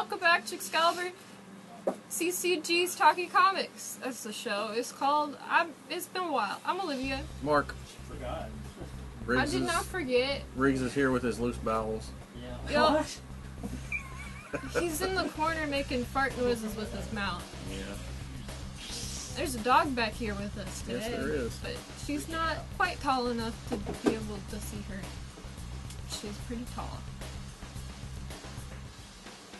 welcome back to Excalibur CCG's Talking Comics. That's the show. It's called, it's been a while. I'm Olivia. Mark. Forgot. I did not forget. Riggs is here with his loose bowels. Yeah. Yo, he's in the corner making fart noises with his mouth. Yeah. There's a dog back here with us today. Yes, there is. But she's not quite tall enough to be able to see her. She's pretty tall.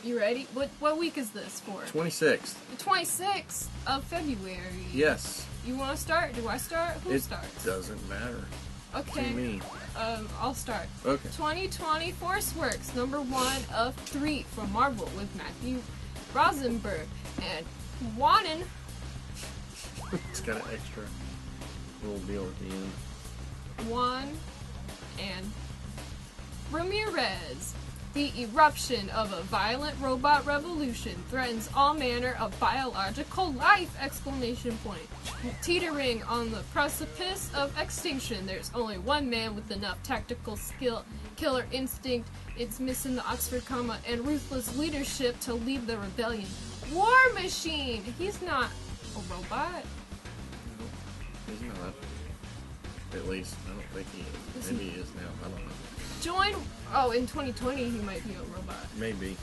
You ready? What week is this for? 26th. The 26th of February. Yes. You want to start? Do I start? Who starts? It doesn't matter. Okay. To me. I'll start. Okay. 2020 Force Works, #1 of 3 from Marvel with Matthew Rosenberg and Juanin. It's got an extra little deal at the end. Juan and Ramirez. The eruption of a violent robot revolution threatens all manner of biological life! Teetering on the precipice of extinction, there's only one man with enough tactical skill, killer instinct, it's missing the Oxford comma, and ruthless leadership to lead the rebellion. War Machine! He's not a robot. No, he's not. At least, I don't think he is. Maybe he is now. I don't know. In 2020 he might be a robot. Maybe.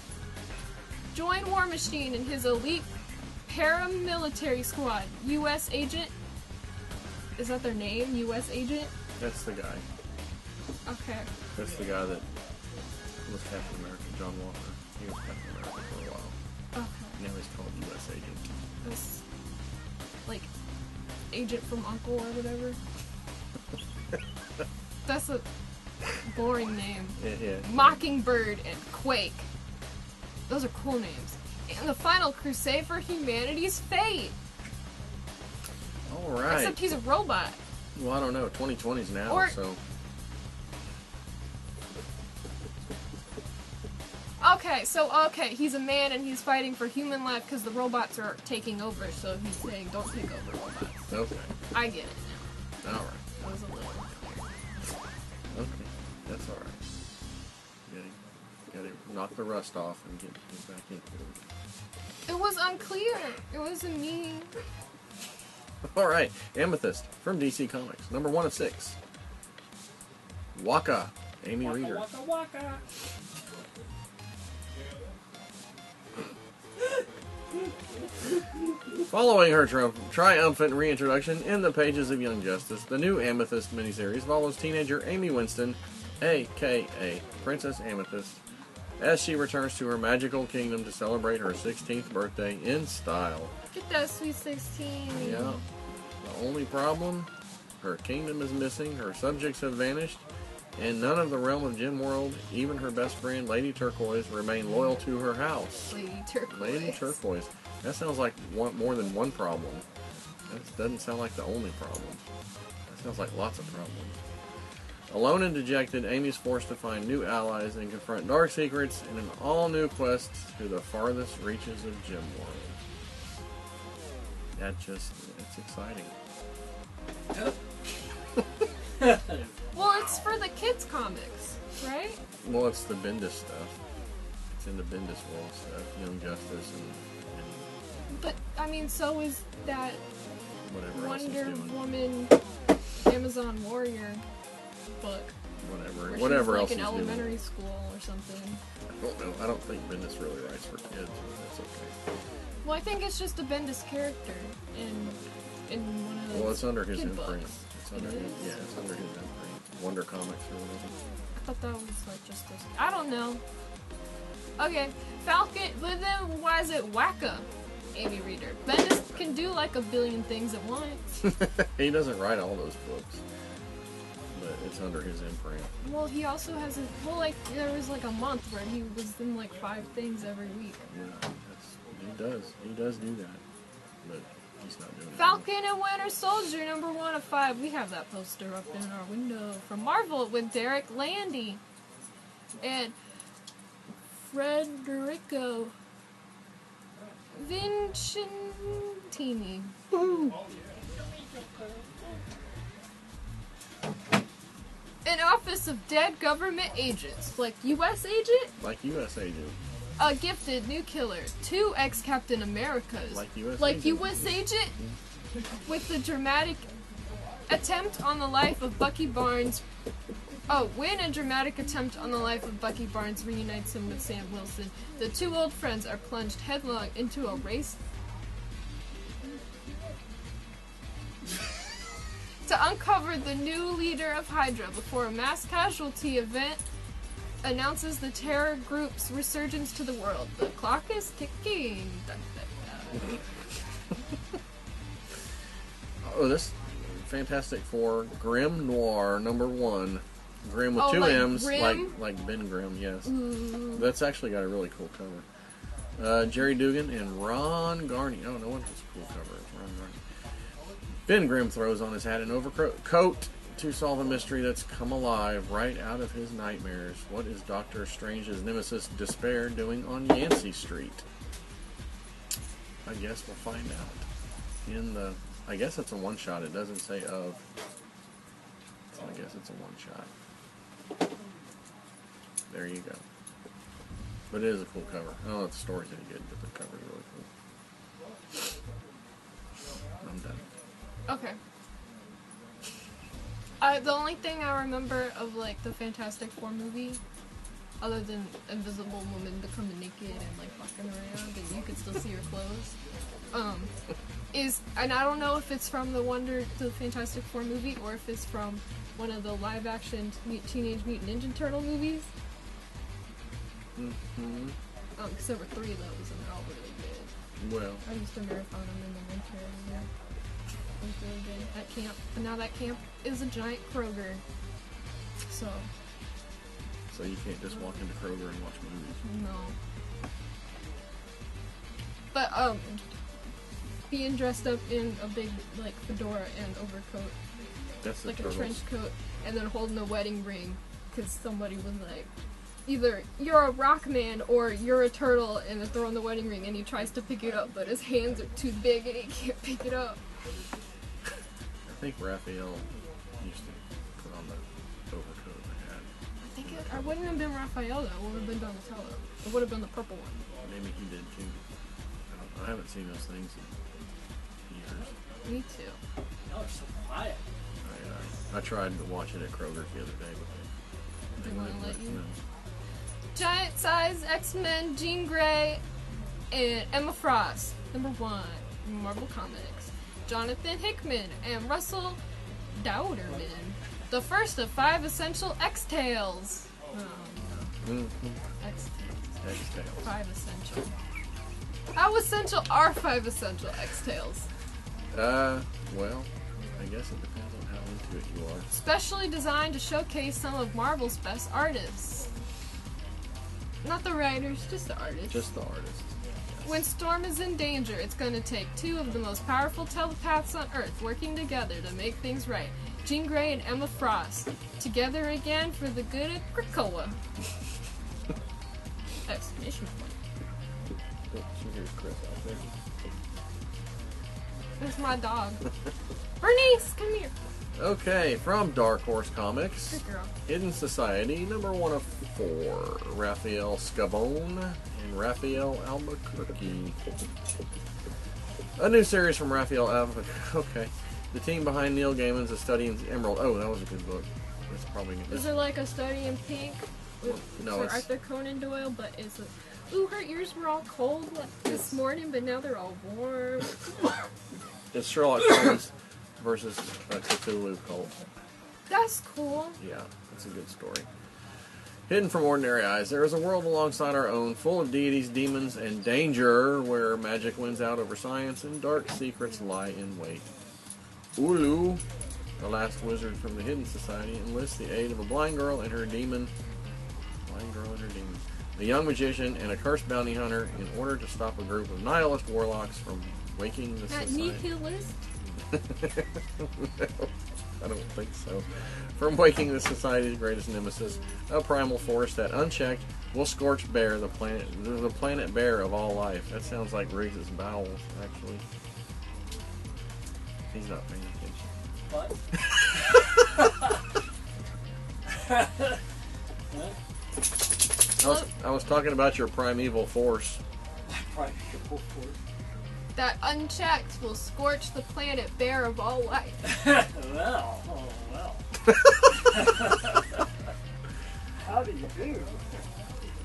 Join War Machine and his elite paramilitary squad. U.S. Agent. Is that their name? U.S. Agent? That's the guy. Okay. That's the guy that was Captain America, John Walker. He was Captain America for a while. Okay. Now he's called U.S. Agent. This, like, Agent from Uncle or whatever. That's a boring name. Yeah. Mockingbird and Quake. Those are cool names. And the final crusade for humanity's fate. Alright. Except he's a robot. Well, I don't know. 2020's now, so... Okay, he's a man and he's fighting for human life because the robots are taking over, so he's saying, don't take over robots. Okay. I get it now. Alright. That was a little unclear. Okay. That's alright. You gotta knock the rust off and get back into it. It was unclear. It wasn't me. Alright. Amethyst from DC Comics. #1 of 6. Waka. Amy Reeder. Waka waka. Following her triumphant reintroduction in the pages of Young Justice, the new Amethyst miniseries follows teenager Amy Winston, a.k.a. Princess Amethyst, as she returns to her magical kingdom to celebrate her 16th birthday in style. Get that sweet 16. Yeah. The only problem? Her kingdom is missing, her subjects have vanished, and none of the realm of Gem World, even her best friend Lady Turquoise, remain loyal to her house. Lady Turquoise. Lady Turquoise. That sounds like more than one problem. That doesn't sound like the only problem. That sounds like lots of problems. Alone and dejected, Amy's forced to find new allies and confront dark secrets in an all-new quest to the farthest reaches of Gem World. It's exciting. Well, it's for the kids' comics, right? Well, it's the Bendis stuff. It's in the Bendis world stuff. Young Justice and But, I mean, so is that whatever else he's Wonder doing. Woman Amazon Warrior book. Whatever Where else she's he's like in doing. elementary school or something. I don't know. I don't think Bendis really writes for kids, but that's okay. Well, I think it's just a Bendis character in one of those. Well, it's under his kid imprint. books. It's under his, yeah, it's under his imprint. Wonder Comics or whatever. I thought that was like just I don't know. Okay, Falcon, but then why is it Wacka? Amy Reeder. Bendis can do like a billion things at once. He doesn't write all those books, but it's under his imprint. Well, he also has there was like a month where he was in like 5 things every week. Yeah, he does do that, but he's not doing it. Falcon and Winter Soldier, #1 of 5. We have that poster up in our window from Marvel with Derek Landy and Federico Vincentini. An office of dead government agents, like U.S. agent? Like U.S. Agent. a gifted new killer, 2 ex-Captain Americas, like U.S. Agent, with the dramatic attempt on the life of Bucky Barnes. Oh, when a dramatic attempt on the life of Bucky Barnes reunites him with Sam Wilson, the 2 old friends are plunged headlong into a race to uncover the new leader of Hydra before a mass casualty event announces the terror group's resurgence to the world. The clock is ticking. Dun, dun, dun. Oh, this Fantastic Four GRIMM Noir #1. Grimm with 2 like M's, Grimm? like Ben Grimm, yes. Ooh. That's actually got a really cool cover. Jerry Dugan and Ron Garney. Oh, no wonder it's a cool cover. It's Ron Garney. Ben Grimm throws on his hat and overcoat to solve a mystery that's come alive right out of his nightmares. What is Doctor Strange's nemesis Despair doing on Yancey Street? I guess we'll find out. I guess it's a one-shot. It doesn't say of. So I guess it's a one-shot. There you go. But it is a cool cover. I don't know if the story's any good, but the cover's really cool. I'm done. Okay. The only thing I remember of like the Fantastic Four movie, other than Invisible Woman becoming naked and like walking around and you could still see her clothes, is, and I don't know if it's from the Fantastic Four movie or if it's from one of the live-action Teenage Mutant Ninja Turtle movies. Mm-hmm. Because there were 3 of those and they're all really good. Well, I used to marathon them in the winter every year. It was really good at camp. But now that camp is a giant Kroger. So you can't just walk into Kroger and watch movies. no. But being dressed up in a big like fedora and overcoat, That's the like Turtles. a trench coat, and then holding a wedding ring because somebody was like, either you're a rock man or you're a turtle, and they're throwing the wedding ring and he tries to pick it up but his hands are too big and he can't pick it up. I think Raphael used to put on the overcoat and hat. I think it wouldn't have been Raphael though, it would have been Donatello. It would have been the purple one. Maybe he did too. I haven't seen those things in years. Me too. Y'all are so quiet. I tried to watch it at Kroger the other day, but They wouldn't let you? No. Giant size X-Men, Jean Grey, and Emma Frost, #1, Marvel Comics. Jonathan Hickman and Russell Dauterman, the first of 5 essential X-Tales. Mm-hmm. X-Tales. X-Tales. 5 essential. How essential are 5 essential X-Tales? Well, I guess it depends on how into it you are. Specially designed to showcase some of Marvel's best artists. Not the writers, just the artists. Just the artists. When Storm is in danger, it's going to take 2 of the most powerful telepaths on Earth working together to make things right. Jean Grey and Emma Frost, together again for the good of Krakoa. Exclamation point. Oh, she hears Chris out there. There's my dog. Bernice, come here. Okay, from Dark Horse Comics, Good girl. Hidden Society, #1 of 4, Raphael Scabone and Raphael Albuquerque. A new series from Raphael Albuquerque. Okay. The team behind Neil Gaiman's A Study in Emerald. Oh, that was a good book. That's probably Is it like A Study in Pink? No, Sir it's Arthur Conan Doyle, but it's a... Ooh, her ears were all cold this morning, but now they're all warm. it's Sherlock Holmes versus a Cthulhu cult. That's cool. Yeah, that's a good story. Hidden from ordinary eyes, there is a world alongside our own, full of deities, demons, and danger, where magic wins out over science and dark secrets lie in wait. Ulu, the last wizard from the Hidden Society, enlists the aid of a blind girl and her demon. A young magician and a cursed bounty hunter in order to stop a group of nihilist warlocks from waking the That society. nihilist? No, I don't think so. From waking the society's greatest nemesis, a primal force that, unchecked, will scorch bare the planet bare of all life. That sounds like Riggs' bowels, actually. He's not paying attention. What? I was talking about your primeval force. Primeval force. That unchecked will scorch the planet bare of all life. Well, oh well. How do you do?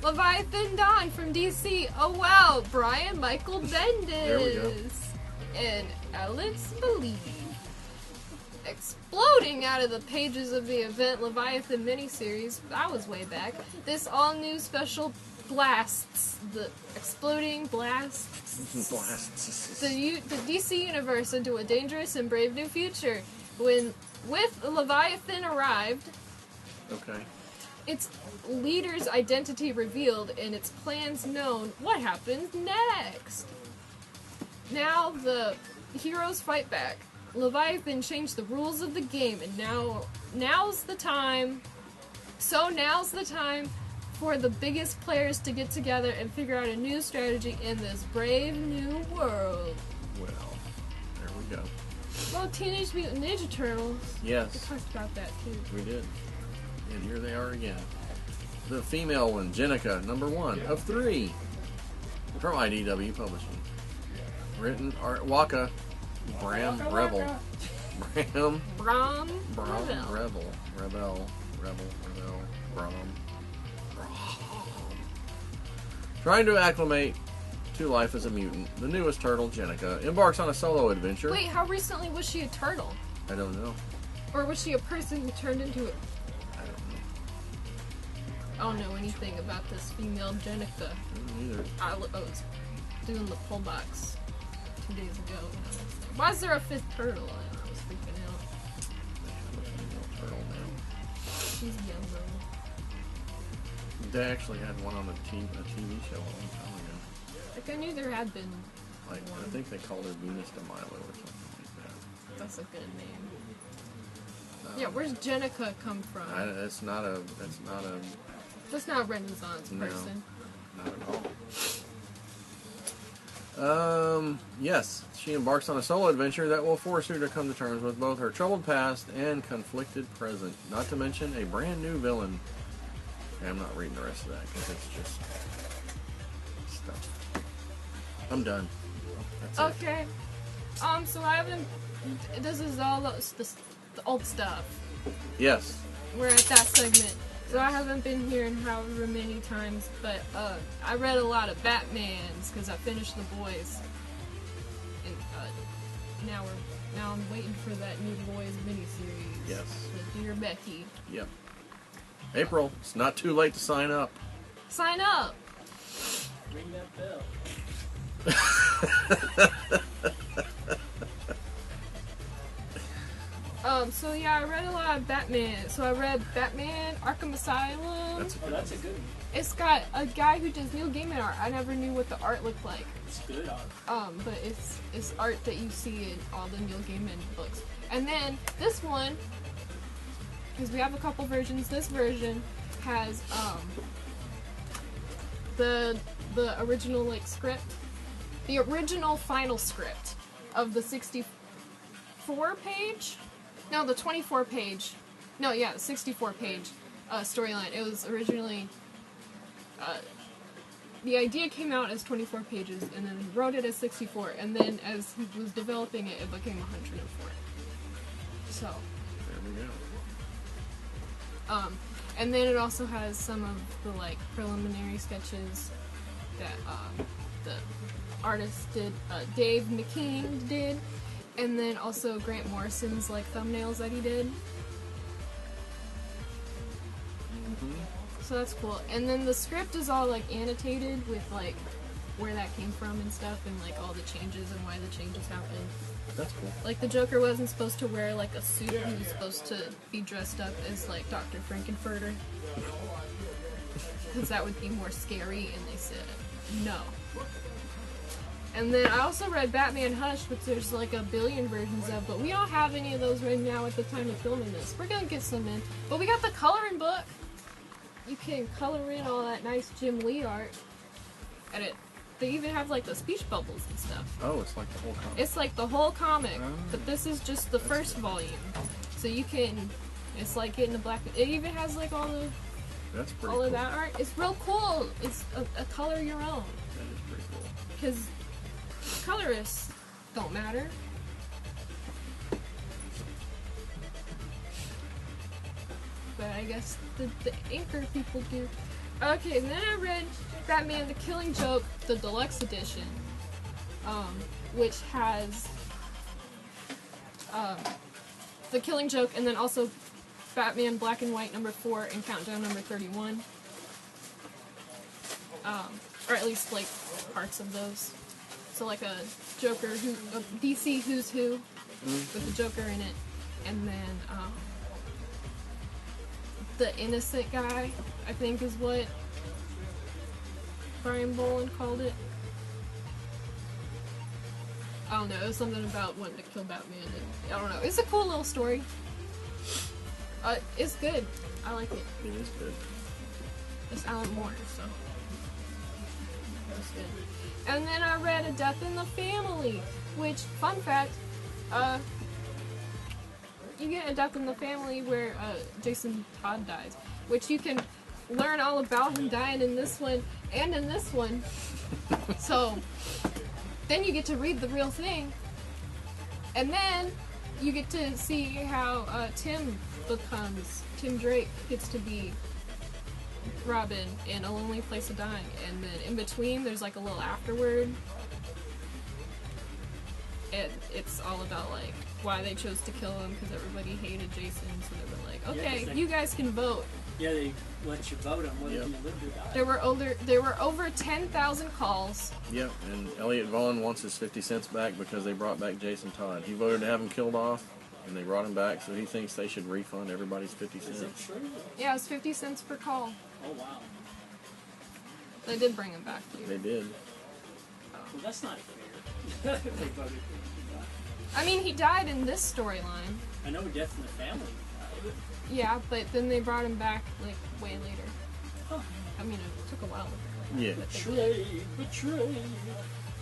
Leviathan Dawn from DC. Oh wow, Brian Michael Bendis. There we go. And Alex Believe. Exploding out of the pages of the event Leviathan miniseries, that was way back. This all-new special blasts, the exploding blasts, the DC universe into a dangerous and brave new future. With Leviathan arrived, Okay. its leader's identity revealed and its plans known, what happens next? Now the heroes fight back. Leviathan changed the rules of the game, and now's the time. So now's the time for the biggest players to get together and figure out a new strategy in this brave new world. Well, there we go. Well, Teenage Mutant Ninja Turtles. We Yes, talked about that too. we did. And here they are again. The female one, JENNIKA, #1 of 3. From IDW Publishing. Written art Waka. Bram Revel. Bram Brom. Revel. Bram. Trying to acclimate to life as a mutant, the newest turtle, JENNIKA, embarks on a solo adventure. Wait, how recently was she a turtle? I don't know. Or was she a person who turned into it? I don't know. I don't know anything about this female JENNIKA. Neither. I was doing the pull box 2 days ago. Why is there a 5th turtle? I was freaking out. They have a female turtle now. She's yellow. They actually had one on a TV show a long time ago. Like, I knew there had been Like, one. I think they called her Venus de Milo or something like that. That's a good name. Yeah, where's JENNIKA come from? That's not a That's not a Renaissance No. person. not at all. Yes, she embarks on a solo adventure that will force her to come to terms with both her troubled past and conflicted present, not to mention a brand new villain. And I'm not reading the rest of that because it's just stuff. I'm done. That's it. Okay. So I haven't. This is all the old stuff. Yes. We're at that segment. So I haven't been here in however many times, but I read a lot of Batmans because I finished The Boys, and now I'm waiting for that new Boys miniseries. Yes. With Dear Becky. Yep. April, it's not too late to sign up. Sign up. Ring that bell. So yeah, I read a lot of Batman. So I read Batman Arkham Asylum. That's Oh, that's a good one. It's got a guy who does Neil Gaiman art. I never knew what the art looked like. It's good art. But it's art that you see in all the Neil Gaiman books. And then this one, because we have a couple versions. This version has the original script, the original final script of the 64 page. No, the 24 page. No, yeah, the 64 page storyline. It was originally. The idea came out as 24 pages, and then he wrote it as 64, and then as he was developing it, it became 104. So, there we go. and then it also has some of the preliminary sketches that the artist did, Dave McKean did, and then also Grant Morrison's thumbnails that he did. So that's cool. And then the script is all annotated with where that came from and stuff, and all the changes and why the changes happened. That's cool. The Joker wasn't supposed to wear a suit. He was supposed to be dressed up as Dr. Frankenfurter, because that would be more scary. And they said no. And then I also read Batman Hush, which there's a billion versions of, but we don't have any of those right now at the time of filming this. We're gonna get some in, but we got the coloring book. You can color in all that nice Jim Lee art. And they even have the speech bubbles and stuff. Oh, it's like the whole comic. It's the whole comic, Oh. but this is just the first volume. So you can, it's getting a black. It even has all the That's pretty all cool. of that art. It's real cool. It's a color your own. That is pretty cool. Because colorists don't matter. But I guess the inker people do. Okay, and then I read Batman the Killing Joke, the deluxe edition, which has the Killing Joke and then also Batman Black and White #4 and Countdown #31. Or at least like parts of those. So like a Joker a DC Who's Who with the Joker in it, and then the Innocent Guy, I think is what Brian Boland called it. I don't know, it was something about wanting to kill Batman, and I don't know. It's a cool little story. It's good. I like it. It is good. It's Alan Moore, so that's good. And then I read A Death in the Family, which, fun fact, you get A Death in the Family where Jason Todd dies, which you can learn all about him dying in this one and in this one. So then you get to read the real thing, and then you get to see how Tim Drake gets to be Robin in A Lonely Place of Dying, and then in between there's like a little afterword, and it's all about like why they chose to kill him because everybody hated Jason, so they were like, okay, you guys can vote. Yeah, they let you vote on whether you lived or died. There were over 10,000 calls. Yep, and Elliot Vaughn wants his 50 cents back because they brought back Jason Todd. He voted to have him killed off, and they brought him back, so he thinks they should refund everybody's 50 cents. Is it true? Yeah, it's 50 cents per call. Oh, wow. They did bring him back, too. They did. Well, that's not fair. They voted for him to die. I mean, he died in this storyline. I know Death in the Family. Yeah, but then they brought him back, like, way later. Huh. I mean, it took a while. Yeah. Betrayed.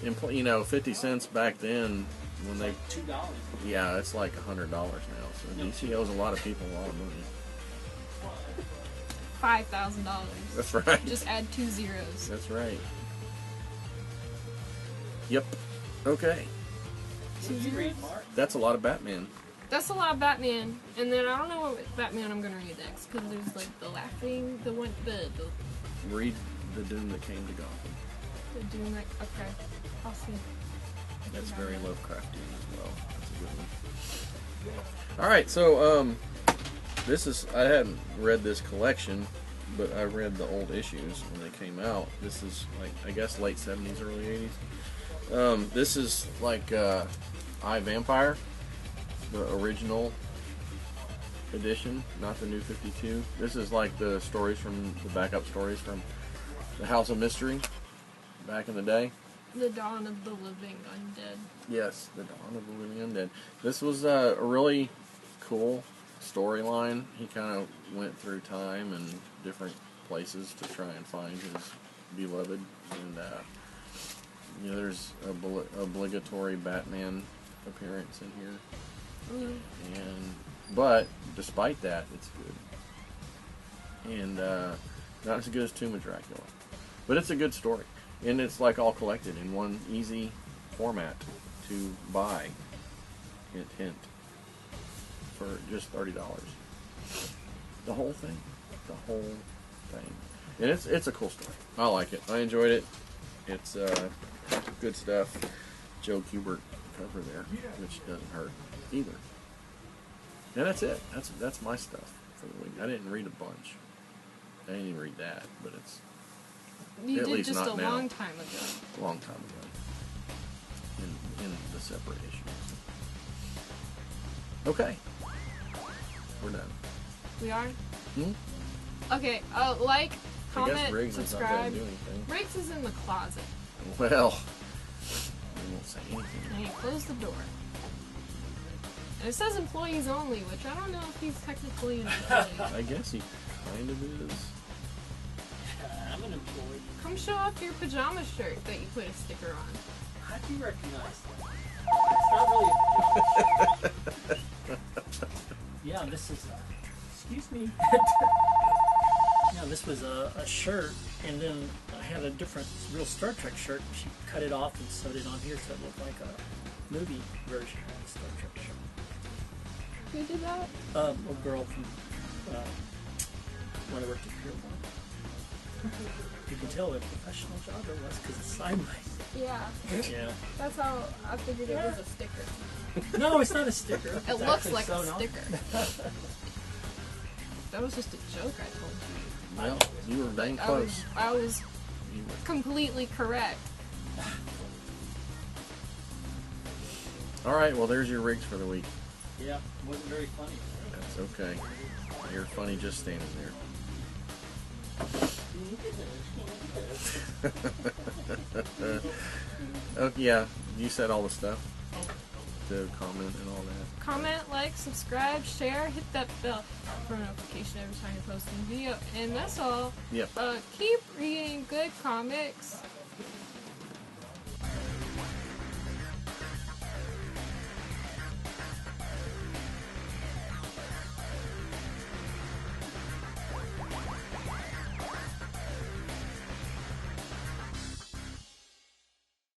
And, you know, 50 cents back then, when they... Like $2. Yeah, it's like $100 now, so DC owes a lot of people a lot of money. $5,000. That's right. Just add 2 zeros. That's right. Yep. Okay. 2 Did you zeros? read, Mark? That's a lot of Batman. That's a lot of Batman. And then I don't know what Batman I'm gonna read next, because there's like the laughing, the Read The Doom That Came to Gotham. doing like, okay. I'll see. That's very Lovecraftian as well. That's a good one. Alright, so, this is, I hadn't read this collection, but I read the old issues when they came out. This is, like, I guess late 70s, early 80s. This is, like, I, Vampire, the original edition, not the new 52. This is, like, the stories from, the backup stories from the House of Mystery back in the day. The Dawn of the Living Undead. Yes, the Dawn of the Living Undead. This was a really cool storyline. He kind of went through time and different places to try and find his beloved. And, you know, there's a obligatory Batman appearance in here. But, despite that, it's good. And, not as good as Tomb of Dracula. But it's a good story. And it's like all collected in one easy format to buy. Hint, hint. For just $30. The whole thing. The whole thing. And it's a cool story. I like it. I enjoyed it. It's good stuff. Joe Kubert cover there, which doesn't hurt either. And that's it. That's my stuff for the week. I didn't read a bunch. I didn't even read that, but it's You at did least just not a now. long time ago. A long time ago. In the separate issue. Okay. We're done. We are? Hmm? Okay, like, I comment, guess Riggs is not going subscribe. to do anything. Riggs is in the closet. Well, we won't say anything. And he closed the door. And it says employees only, which I don't know if he's technically an employee. I guess he kind of is. I'm an employee. Come show off your pajama shirt that you put a sticker on. How do you recognize that? It's not really a... Yeah, this is... excuse me. Yeah, this was a shirt, and then I had a different real Star Trek shirt. She cut it off and sewed it on here so it looked like a movie version of the Star Trek shirt. Who did that? A girl from when I worked at Pier 1. You can tell what a professional job it was because it's sideways. Yeah. Yeah. That's how I figured it was a sticker. No, it's not a sticker. It It's looks actually like a sewn on. sticker. That was just a joke I told you. Well, you were dang close. I was You were- completely correct. All right, well, there's your rigs for the week. Yeah, it wasn't very funny. That's okay. You're funny just standing there. Okay, yeah, you said all the stuff. The comment and all that. Comment, like, subscribe, share, hit that bell for a notification every time you're posting a video. And that's all. Yep. Keep reading good comics.